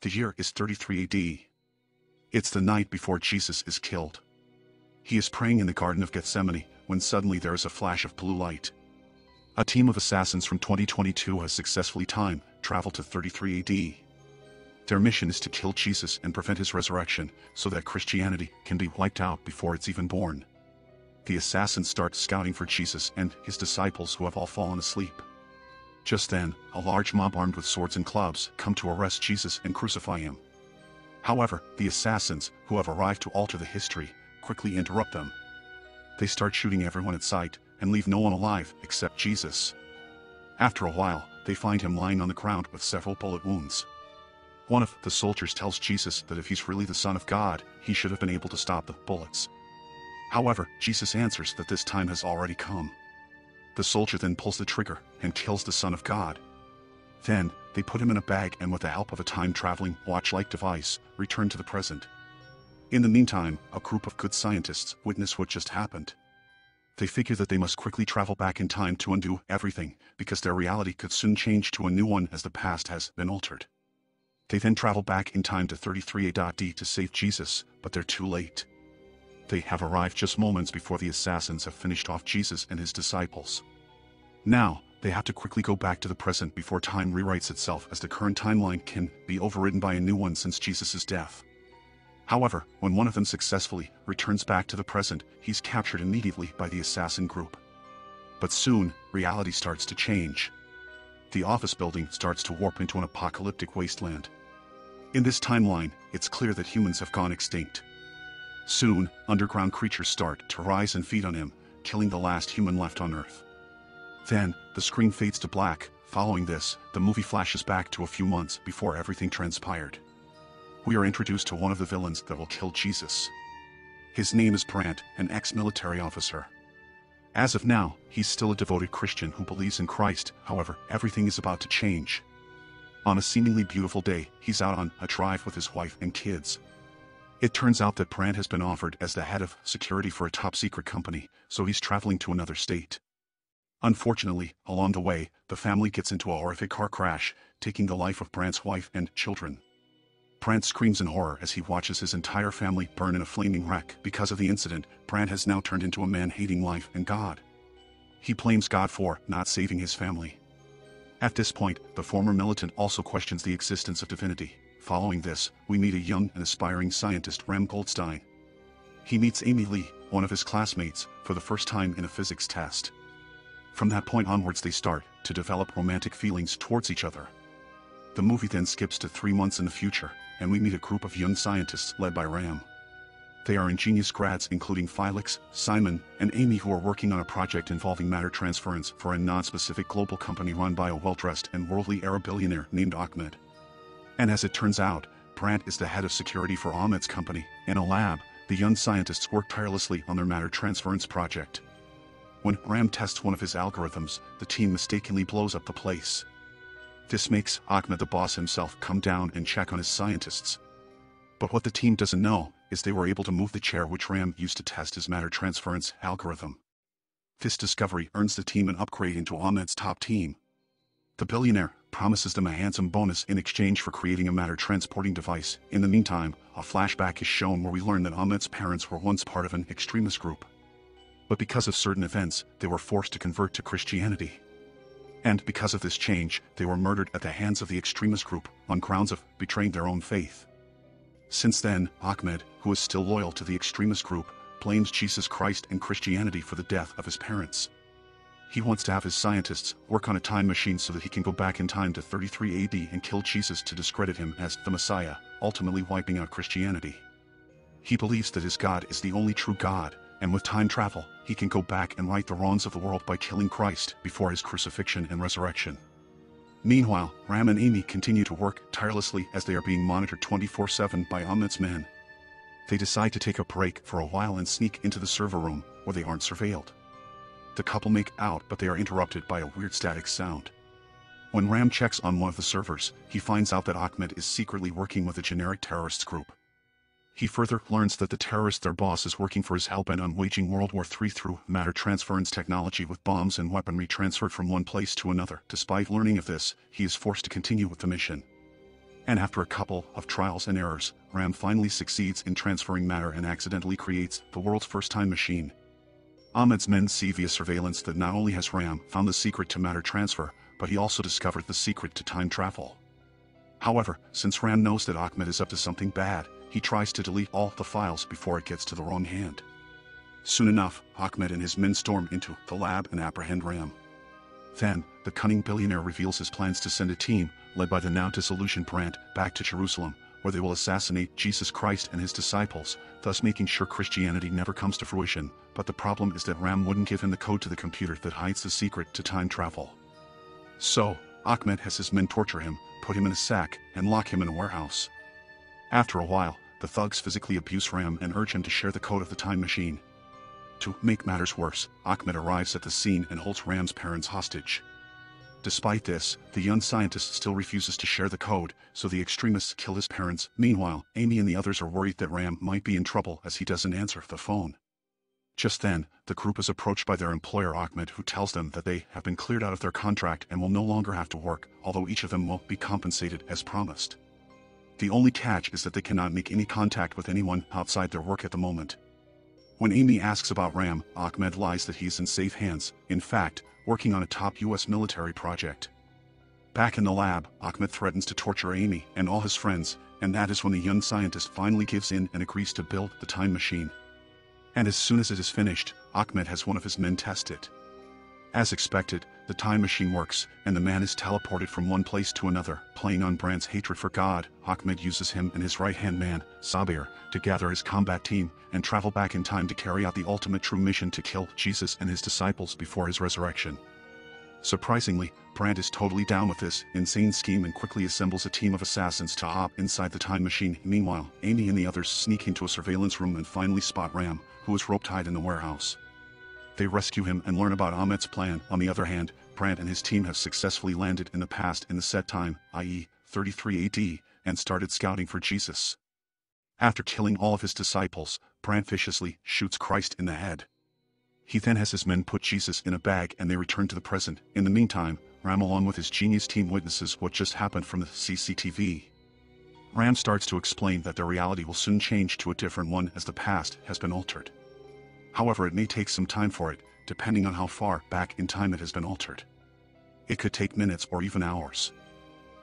The year is 33 AD. It's the night before Jesus is killed. He is praying in the Garden of Gethsemane when suddenly there is a flash of blue light. A team of assassins from 2022 has successfully time traveled to 33 AD. Their mission is to kill Jesus and prevent his resurrection so that Christianity can be wiped out before it's even born. The assassins start scouting for Jesus and his disciples who have all fallen asleep. Just then, a large mob armed with swords and clubs come to arrest Jesus and crucify him. However, the assassins, who have arrived to alter the history, quickly interrupt them. They start shooting everyone in sight and leave no one alive except Jesus. After a while, they find him lying on the ground with several bullet wounds. One of the soldiers tells Jesus that if he's really the Son of God, he should have been able to stop the bullets. However, Jesus answers that this time has already come. The soldier then pulls the trigger and kills the Son of God. Then, they put him in a bag and with the help of a time-traveling watch-like device, return to the present. In the meantime, a group of good scientists witness what just happened. They figure that they must quickly travel back in time to undo everything, because their reality could soon change to a new one as the past has been altered. They then travel back in time to 33 AD to save Jesus, but they're too late. They have arrived just moments before the assassins have finished off Jesus and his disciples. Now, they have to quickly go back to the present before time rewrites itself, as the current timeline can be overridden by a new one since Jesus' death. However, when one of them successfully returns back to the present, he's captured immediately by the assassin group. But soon, reality starts to change. The office building starts to warp into an apocalyptic wasteland. In this timeline, it's clear that humans have gone extinct. Soon, underground creatures start to rise and feed on him, killing the last human left on Earth. Then, the screen fades to black. Following this, the movie flashes back to a few months before everything transpired. We are introduced to one of the villains that will kill Jesus. His name is Brandt, an ex-military officer. As of now, he's still a devoted Christian who believes in Christ. However, everything is about to change. On a seemingly beautiful day, he's out on a drive with his wife and kids. It turns out that Brandt has been offered as the head of security for a top-secret company, so he's traveling to another state. Unfortunately, along the way, the family gets into a horrific car crash, taking the life of Brandt's wife and children. Brandt screams in horror as he watches his entire family burn in a flaming wreck. Because of the incident, Brandt has now turned into a man hating life and God. He blames God for not saving his family. At this point, the former militant also questions the existence of divinity. Following this, we meet a young and aspiring scientist, Ram Goldstein. He meets Amy Lee, one of his classmates, for the first time in a physics test. From that point onwards, they start to develop romantic feelings towards each other. The movie then skips to 3 months in the future, and we meet a group of young scientists led by Ram. They are ingenious grads including Felix, Simon, and Amy, who are working on a project involving matter transference for a non-specific global company run by a well-dressed and worldly Arab billionaire named Ahmed. And as it turns out, Brandt is the head of security for Ahmed's company. In a lab, the young scientists work tirelessly on their matter transference project. When Ram tests one of his algorithms, the team mistakenly blows up the place. This makes Ahmed, the boss himself, come down and check on his scientists. But what the team doesn't know is they were able to move the chair which Ram used to test his matter transference algorithm. This discovery earns the team an upgrade into Ahmed's top team. The billionaire promises them a handsome bonus in exchange for creating a matter transporting device. In the meantime, a flashback is shown where we learn that Ahmed's parents were once part of an extremist group. But because of certain events, they were forced to convert to Christianity. And because of this change, they were murdered at the hands of the extremist group on grounds of betraying their own faith. Since then, Ahmed, who is still loyal to the extremist group, blames Jesus Christ and Christianity for the death of his parents. He wants to have his scientists work on a time machine so that he can go back in time to 33 AD and kill Jesus to discredit him as the Messiah, ultimately wiping out Christianity. He believes that his God is the only true God, and with time travel, he can go back and right the wrongs of the world by killing Christ before his crucifixion and resurrection. Meanwhile, Ram and Amy continue to work tirelessly as they are being monitored 24/7 by Ahmed's men. They decide to take a break for a while and sneak into the server room, where they aren't surveilled. The couple make out, but they are interrupted by a weird static sound. When Ram checks on one of the servers, he finds out that Ahmed is secretly working with a generic terrorists group. He further learns that the terrorist, their boss, is working for his hellbent on waging World War III through matter transference technology with bombs and weaponry transferred from one place to another. Despite learning of this, he is forced to continue with the mission. And after a couple of trials and errors, Ram finally succeeds in transferring matter and accidentally creates the world's first time machine. Ahmed's men see via surveillance that not only has Ram found the secret to matter transfer, but he also discovered the secret to time travel. However, since Ram knows that Ahmed is up to something bad, he tries to delete all the files before it gets to the wrong hand. Soon enough, Ahmed and his men storm into the lab and apprehend Ram. Then, the cunning billionaire reveals his plans to send a team, led by the now disillusioned Brandt, back to Jerusalem, where they will assassinate Jesus Christ and his disciples, thus making sure Christianity never comes to fruition. But the problem is that Ram wouldn't give him the code to the computer that hides the secret to time travel. So, Ahmed has his men torture him, put him in a sack, and lock him in a warehouse. After a while, the thugs physically abuse Ram and urge him to share the code of the time machine. To make matters worse, Ahmed arrives at the scene and holds Ram's parents hostage. Despite this, the young scientist still refuses to share the code, so the extremists kill his parents. Meanwhile, Amy and the others are worried that Ram might be in trouble as he doesn't answer the phone. Just then, the group is approached by their employer Ahmed, who tells them that they have been cleared out of their contract and will no longer have to work, although each of them will be compensated as promised. The only catch is that they cannot make any contact with anyone outside their work at the moment. When Amy asks about Ram, Ahmed lies that he's in safe hands, in fact, working on a top US military project. Back in the lab, Ahmed threatens to torture Amy and all his friends, and that is when the young scientist finally gives in and agrees to build the time machine. And as soon as it is finished, Ahmed has one of his men test it. As expected, the time machine works, and the man is teleported from one place to another. Playing on Brandt's hatred for God, Ahmed uses him and his right-hand man, Sabir, to gather his combat team, and travel back in time to carry out the ultimate true mission to kill Jesus and his disciples before his resurrection. Surprisingly, Brandt is totally down with this insane scheme and quickly assembles a team of assassins to hop inside the time machine. Meanwhile, Amy and the others sneak into a surveillance room and finally spot Ram, who is rope-tied in the warehouse. They rescue him and learn about Ahmed's plan. On the other hand, Brandt and his team have successfully landed in the past in the set time, i.e., 33 AD, and started scouting for Jesus. After killing all of his disciples, Brandt viciously shoots Christ in the head. He then has his men put Jesus in a bag and they return to the present. In the meantime, Ram along with his genius team witnesses what just happened from the CCTV. Ram starts to explain that their reality will soon change to a different one as the past has been altered. However, it may take some time for it, depending on how far back in time it has been altered. It could take minutes or even hours.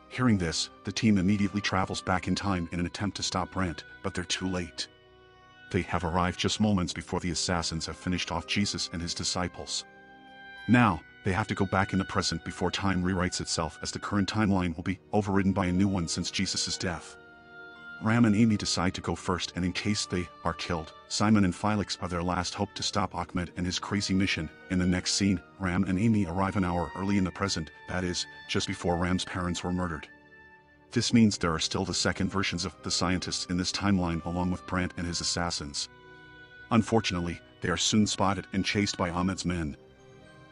Hearing this, the team immediately travels back in time in an attempt to stop Brandt, but they're too late. They have arrived just moments before the assassins have finished off Jesus and his disciples. Now, they have to go back in the present before time rewrites itself, as the current timeline will be overridden by a new one since Jesus' death. Ram and Amy decide to go first, and in case they are killed, Simon and Felix are their last hope to stop Ahmed and his crazy mission. In the next scene, Ram and Amy arrive an hour early in the present, that is, just before Ram's parents were murdered. This means there are still the second versions of the scientists in this timeline along with Brandt and his assassins. Unfortunately, they are soon spotted and chased by Ahmed's men.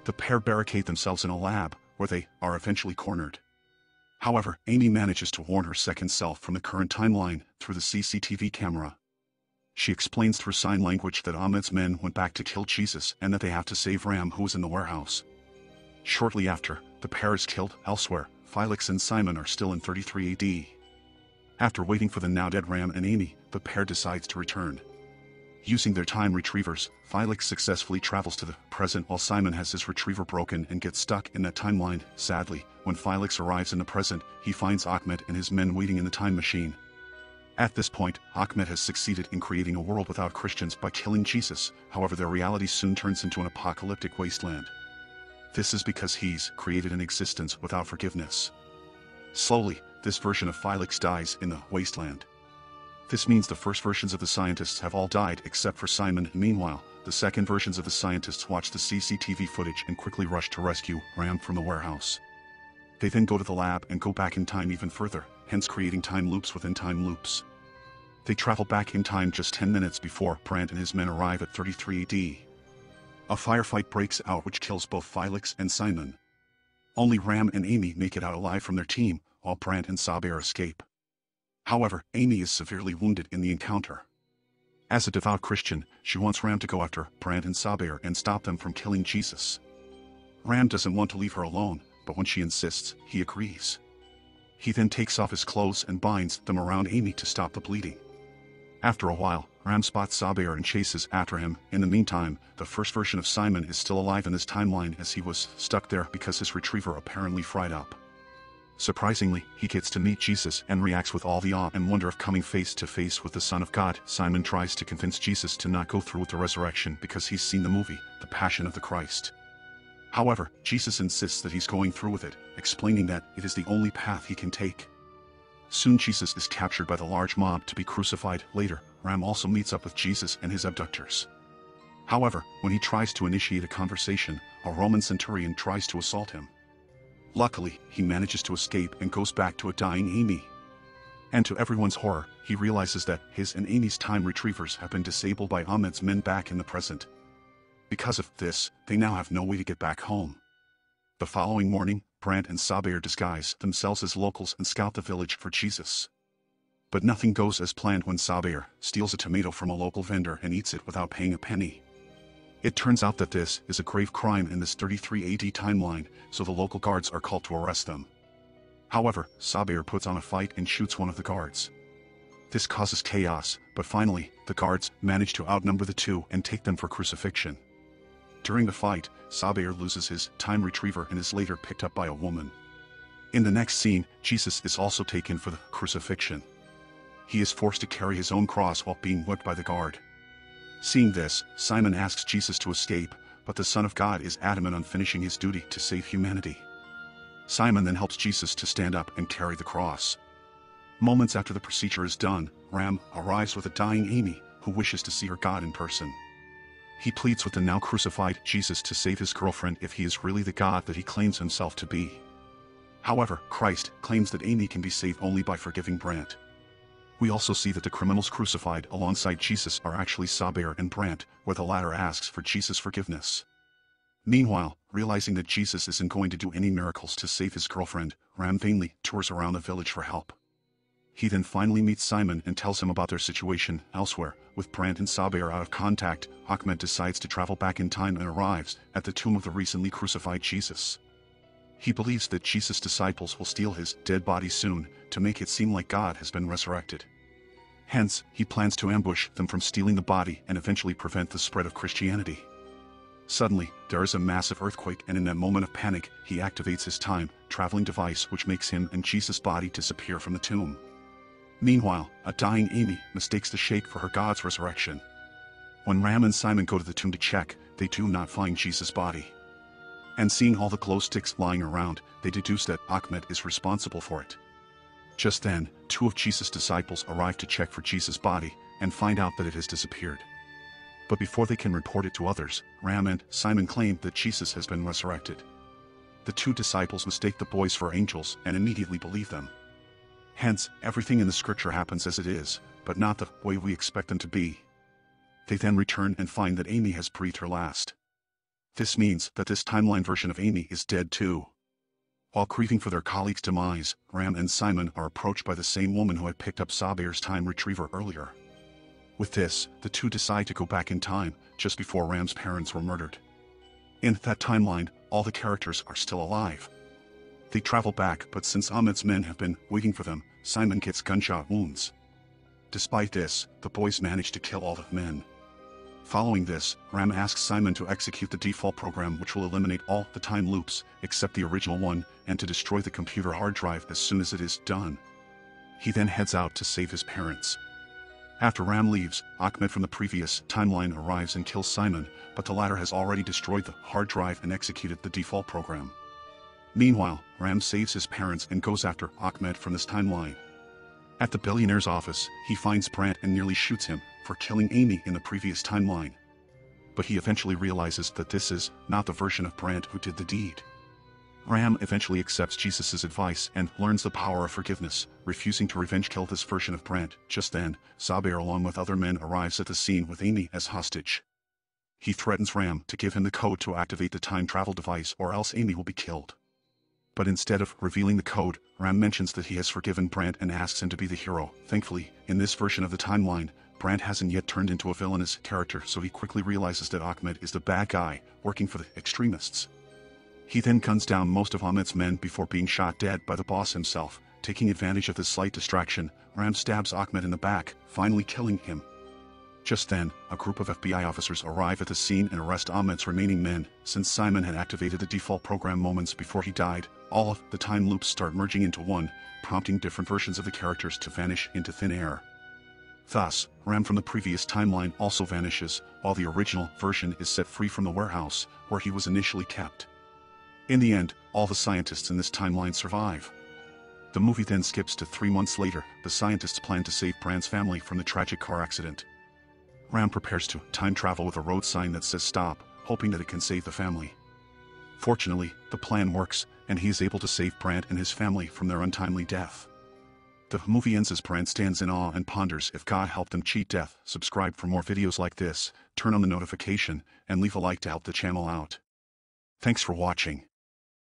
The pair barricade themselves in a lab, where they are eventually cornered. However, Amy manages to warn her second self from the current timeline through the CCTV camera. She explains through sign language that Ahmed's men went back to kill Jesus and that they have to save Ram, who is in the warehouse. Shortly after, the pair is killed elsewhere. Felix and Simon are still in 33 AD. After waiting for the now-dead Ram and Amy, the pair decides to return. Using their time retrievers, Felix successfully travels to the present while Simon has his retriever broken and gets stuck in that timeline. Sadly, when Felix arrives in the present, he finds Ahmed and his men waiting in the time machine. At this point, Ahmed has succeeded in creating a world without Christians by killing Jesus. However, their reality soon turns into an apocalyptic wasteland. This is because he's created an existence without forgiveness. Slowly, this version of Felix dies in the wasteland. This means the first versions of the scientists have all died except for Simon. Meanwhile, the second versions of the scientists watch the CCTV footage and quickly rush to rescue Ram from the warehouse. They then go to the lab and go back in time even further, hence creating time loops within time loops. They travel back in time just 10 minutes before Brandt and his men arrive at 33 AD. A firefight breaks out which kills both Felix and Simon. Only Ram and Amy make it out alive from their team, while Brandt and Sabir escape. However, Amy is severely wounded in the encounter. As a devout Christian, she wants Ram to go after Brandt and Sabir and stop them from killing Jesus. Ram doesn't want to leave her alone, but when she insists, he agrees. He then takes off his clothes and binds them around Amy to stop the bleeding. After a while, Ram spots Sabir and chases after him. In the meantime, the first version of Simon is still alive in this timeline as he was stuck there because his retriever apparently fried up. Surprisingly, he gets to meet Jesus and reacts with all the awe and wonder of coming face to face with the Son of God. Simon tries to convince Jesus to not go through with the resurrection because he's seen the movie, The Passion of the Christ. However, Jesus insists that he's going through with it, explaining that it is the only path he can take. Soon Jesus is captured by the large mob to be crucified. Later, Ram also meets up with Jesus and his abductors. However, when he tries to initiate a conversation, a Roman centurion tries to assault him. Luckily, he manages to escape and goes back to a dying Amy. And to everyone's horror, he realizes that his and Amy's time retrievers have been disabled by Ahmed's men back in the present. Because of this, they now have no way to get back home. The following morning, Brandt and Sabir disguise themselves as locals and scout the village for Jesus. But nothing goes as planned when Sabir steals a tomato from a local vendor and eats it without paying a penny. It turns out that this is a grave crime in this 33 AD timeline, so the local guards are called to arrest them. However, Sabir puts on a fight and shoots one of the guards. This causes chaos, but finally, the guards manage to outnumber the two and take them for crucifixion. During the fight, Sabir loses his time retriever and is later picked up by a woman. In the next scene, Jesus is also taken for the crucifixion. He is forced to carry his own cross while being whipped by the guard. Seeing this, Simon asks Jesus to escape, but the Son of God is adamant on finishing his duty to save humanity. Simon then helps Jesus to stand up and carry the cross. Moments after the procedure is done, Ram arrives with a dying Amy, who wishes to see her God in person. He pleads with the now crucified Jesus to save his girlfriend if he is really the God that he claims himself to be. However, Christ claims that Amy can be saved only by forgiving Brandt. We also see that the criminals crucified alongside Jesus are actually Sabir and Brandt, where the latter asks for Jesus' forgiveness. Meanwhile, realizing that Jesus isn't going to do any miracles to save his girlfriend, Ram vainly tours around the village for help. He then finally meets Simon and tells him about their situation elsewhere. With Brandt and Sabir out of contact, Ahmed decides to travel back in time and arrives at the tomb of the recently crucified Jesus. He believes that Jesus' disciples will steal his dead body soon, to make it seem like God has been resurrected. Hence, he plans to ambush them from stealing the body and eventually prevent the spread of Christianity. Suddenly, there is a massive earthquake, and in that moment of panic, he activates his time-traveling device, which makes him and Jesus' body disappear from the tomb. Meanwhile, a dying Amy mistakes the shake for her God's resurrection. When Ram and Simon go to the tomb to check, they do not find Jesus' body. And seeing all the glow sticks lying around, they deduce that Ahmed is responsible for it. Just then, two of Jesus' disciples arrive to check for Jesus' body, and find out that it has disappeared. But before they can report it to others, Ram and Simon claim that Jesus has been resurrected. The two disciples mistake the boys for angels and immediately believe them. Hence, everything in the scripture happens as it is, but not the way we expect them to be. They then return and find that Amy has breathed her last. This means that this timeline version of Amy is dead too. While grieving for their colleague's demise, Ram and Simon are approached by the same woman who had picked up Sabir's time retriever earlier. With this, the two decide to go back in time, just before Ram's parents were murdered. In that timeline, all the characters are still alive. They travel back, but since Ahmed's men have been waiting for them, Simon gets gunshot wounds. Despite this, the boys manage to kill all the men. Following this, Ram asks Simon to execute the default program, which will eliminate all the time loops, except the original one, and to destroy the computer hard drive as soon as it is done. He then heads out to save his parents. After Ram leaves, Ahmed from the previous timeline arrives and kills Simon, but the latter has already destroyed the hard drive and executed the default program. Meanwhile, Ram saves his parents and goes after Ahmed from this timeline. At the billionaire's office, he finds Brandt and nearly shoots him for killing Amy in the previous timeline. But he eventually realizes that this is not the version of Brandt who did the deed. Ram eventually accepts Jesus' advice and learns the power of forgiveness, refusing to revenge kill this version of Brandt. Just then, Sabir along with other men arrives at the scene with Amy as hostage. He threatens Ram to give him the code to activate the time travel device or else Amy will be killed. But instead of revealing the code, Ram mentions that he has forgiven Brandt and asks him to be the hero. Thankfully, in this version of the timeline, Brandt hasn't yet turned into a villainous character, so he quickly realizes that Ahmed is the bad guy, working for the extremists. He then guns down most of Ahmed's men before being shot dead by the boss himself, Taking advantage of this slight distraction, Ram stabs Ahmed in the back, finally killing him. Just then, a group of FBI officers arrive at the scene and arrest Ahmed's remaining men. Since Simon had activated the default program moments before he died, all of the time loops start merging into one, prompting different versions of the characters to vanish into thin air. Thus, Ram from the previous timeline also vanishes, while the original version is set free from the warehouse, where he was initially kept. In the end, all the scientists in this timeline survive. The movie then skips to 3 months later. The scientists plan to save Brand's family from the tragic car accident. Ram prepares to time travel with a road sign that says stop, hoping that it can save the family. Fortunately, the plan works, and he is able to save Brand and his family from their untimely death. The movie ends as Brand stands in awe and ponders if God helped him cheat death. Subscribe for more videos like this, turn on the notification, and leave a like to help the channel out. Thanks for watching.